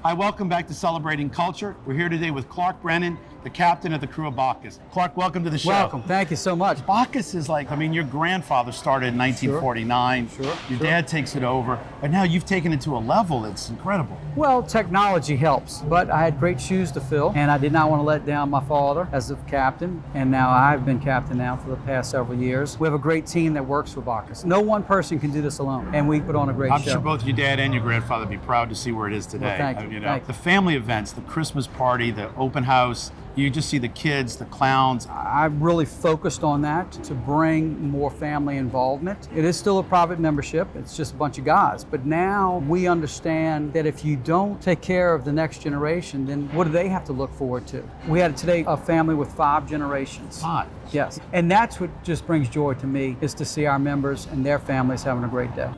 Hi, welcome back to Celebrating Culture. We're here today with Clark Brennan, the captain of the Krewe of Bacchus. Clark, welcome to the show. Welcome, thank you so much. Bacchus is like, your grandfather started in 1949. Your dad takes it over, but now you've taken it to a level that's incredible. Well, technology helps, but I had great shoes to fill, and I did not want to let down my father as the captain, and now I've been captain now for the past several years. We have a great team that works for Bacchus. No one person can do this alone, and we put on a great show. I'm sure both your dad and your grandfather would be proud to see where it is today. Well, thank you. Thank you. The family events, the Christmas party, the open house, you just see the kids, the clowns. I really focused on that to bring more family involvement. It is still a private membership, it's just a bunch of guys. But now we understand that if you don't take care of the next generation, then what do they have to look forward to? We had today a family with 5 generations. 5? Yes. And that's what just brings joy to me, is to see our members and their families having a great day.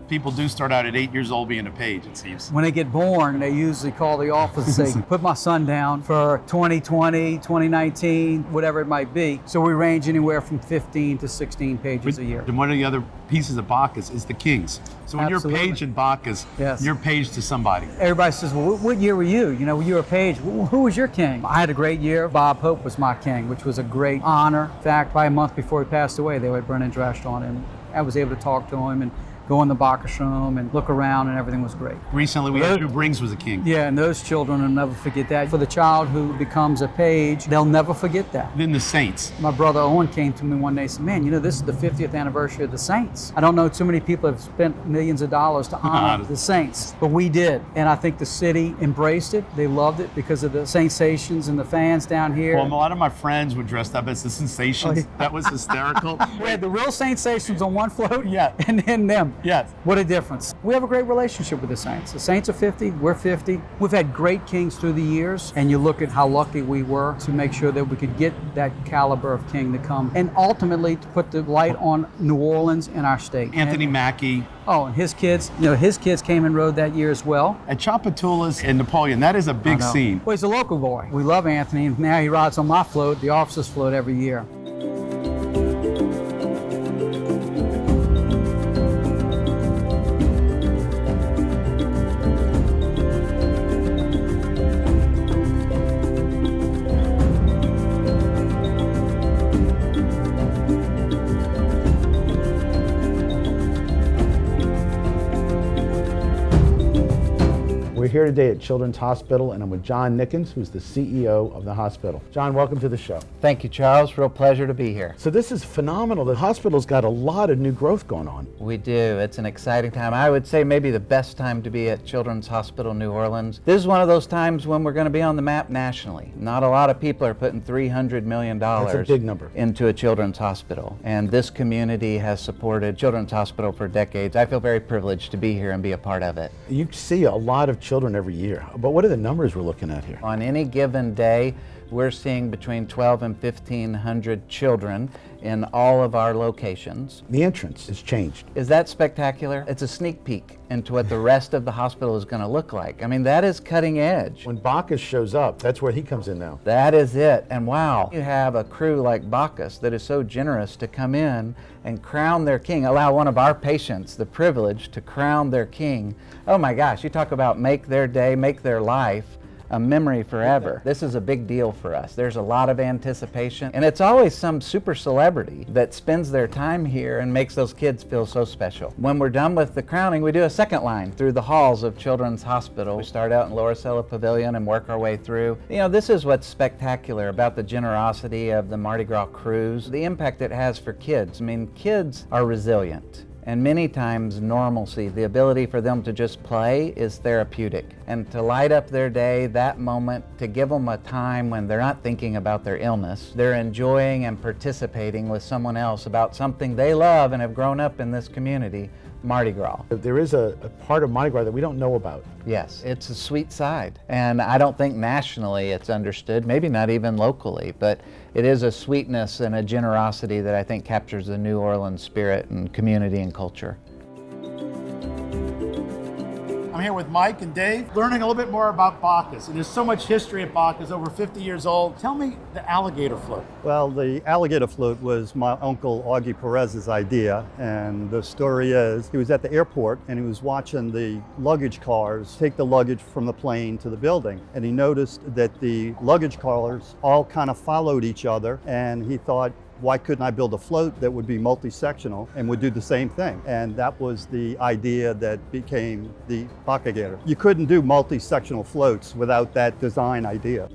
People do start out at 8 years old being a page, it seems. When they get born, they usually call the office and say, put my son down for 2020, 2019, whatever it might be. So we range anywhere from 15 to 16 pages a year. And one of the other pieces of Bacchus is the kings. So when Absolutely. you're a page in Bacchus, Yes. you're page to somebody. Everybody says, well, what year were you? You know, you were a page. Who was your king? I had a great year. Bob Hope was my king, which was a great honor. In fact, by a month before he passed away, they had Brennan dressed on him. I was able to talk to him and go in the Bacchus room and look around, and everything was great. Recently we had Drew Brings was a king. Yeah, and those children will never forget that. For the child who becomes a page, they'll never forget that. Then the saints. My brother Owen came to me one day and said, man, you know, this is the 50th anniversary of the Saints. I don't know too many people have spent millions of dollars to honor the Saints, but we did. And I think the city embraced it. They loved it because of the sensations and the fans down here. Well, a lot of my friends were dressed up as the sensations. Oh, yeah. That was hysterical. We had the real sensations on one float, Yeah. and then them. Yes. What a difference. We have a great relationship with the Saints. The Saints are 50, we're 50. We've had great kings through the years, and you look at how lucky we were to make sure that we could get that caliber of king to come, and ultimately to put the light on New Orleans and our state. Anthony Mackie. Oh, and his kids, his kids came and rode that year as well. At Chapatoulas and Napoleon, that is a big scene. Well, he's a local boy. We love Anthony, and now he rides on my float, the officers' float, every year. We're here today at Children's Hospital, and I'm with John Nickens, who's the CEO of the hospital. John, welcome to the show. Thank you, Charles. Real pleasure to be here. So this is phenomenal. The hospital's got a lot of new growth going on. We do. It's an exciting time. I would say maybe the best time to be at Children's Hospital New Orleans. This is one of those times when we're going to be on the map nationally. Not a lot of people are putting $300 million That's a big number. into a children's hospital. And this community has supported Children's Hospital for decades. I feel very privileged to be here and be a part of it. You see a lot of children every year, but what are the numbers we're looking at here? On any given day, we're seeing between 12 and 1,500 children in all of our locations. The entrance has changed. Is that spectacular? It's a sneak peek into what the rest of the hospital is going to look like. I mean, that is cutting edge. When Bacchus shows up, that's where he comes in now. That is it. And wow, you have a crew like Bacchus that is so generous to come in and crown their king, allow one of our patients the privilege to crown their king. Oh my gosh, you talk about make their day, make their life a memory forever. This is a big deal for us. There's a lot of anticipation, and it's always some super celebrity that spends their time here and makes those kids feel so special. When we're done with the crowning, we do a second line through the halls of Children's Hospital. We start out in Lower Cella Pavilion and work our way through. This is what's spectacular about the generosity of the Mardi Gras cruise, the impact it has for kids. I mean, kids are resilient. And many times normalcy, the ability for them to just play, is therapeutic. And to light up their day, that moment, to give them a time when they're not thinking about their illness, they're enjoying and participating with someone else about something they love and have grown up in this community, Mardi Gras. There is a part of Mardi Gras that we don't know about. Yes, it's a sweet side. And I don't think nationally it's understood, maybe not even locally, but it is a sweetness and a generosity that I think captures the New Orleans spirit and community and culture. here with Mike and Dave, learning a little bit more about Bacchus. And there's so much history at Bacchus, over 50 years old. Tell me the alligator float. Well, the alligator float was my uncle Augie Perez's idea, and the story is he was at the airport and he was watching the luggage cars take the luggage from the plane to the building, and he noticed that the luggage cars all kind of followed each other, and he thought, why couldn't I build a float that would be multi-sectional and would do the same thing? And that was the idea that became the Bacchus. You couldn't do multi-sectional floats without that design idea.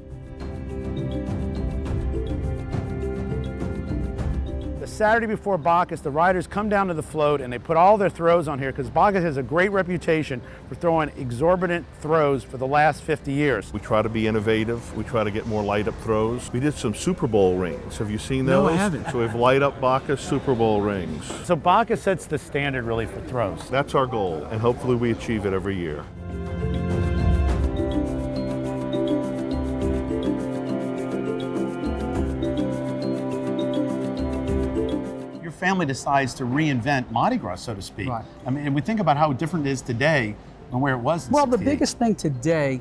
Saturday before Bacchus, the riders come down to the float and they put all their throws on here because Bacchus has a great reputation for throwing exorbitant throws for the last 50 years. We try to be innovative. We try to get more light up throws. We did some Super Bowl rings. Have you seen those? No, I haven't. So we have light up Bacchus Super Bowl rings. So Bacchus sets the standard really for throws. That's our goal, and hopefully we achieve it every year. Family decides to reinvent Mardi Gras, so to speak. Right. I mean, and we think about how different it is today than where it was in Well, the 68. biggest thing today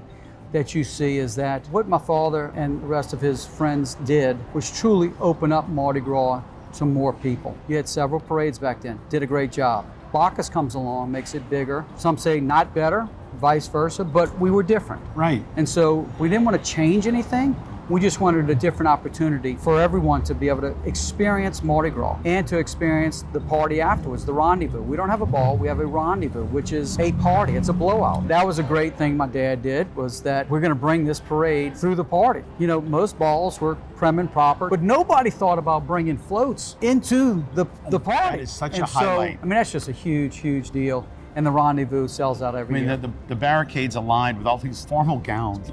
that you see is that what my father and the rest of his friends did was truly open up Mardi Gras to more people. You had several parades back then, did a great job. Bacchus comes along, makes it bigger. Some say not better, vice versa, but we were different. Right. And so we didn't want to change anything. We just wanted a different opportunity for everyone to be able to experience Mardi Gras and to experience the party afterwards, the rendezvous. We don't have a ball, we have a rendezvous, which is a party, it's a blowout. That was a great thing my dad did, was that we're gonna bring this parade through the party. You know, most balls were prim and proper, but nobody thought about bringing floats into the party. That is such a And highlight. I mean, that's just a huge, huge deal. And the rendezvous sells out every year. The barricades aligned with all these formal gowns.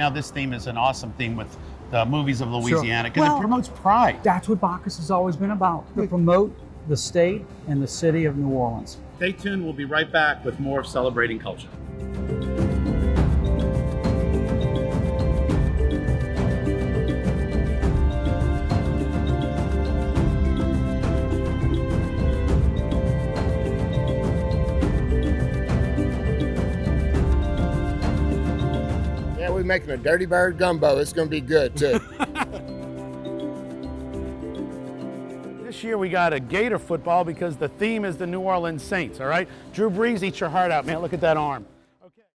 Now this theme is an awesome theme with the movies of Louisiana because Well, it promotes pride. That's what Bacchus has always been about, to promote the state and the city of New Orleans. Stay tuned, we'll be right back with more of Celebrating Culture. We're making a Dirty Bird gumbo. It's going to be good, too. This year we got a Gator football because the theme is the New Orleans Saints, all right? Drew Brees, eat your heart out, man. Look at that arm.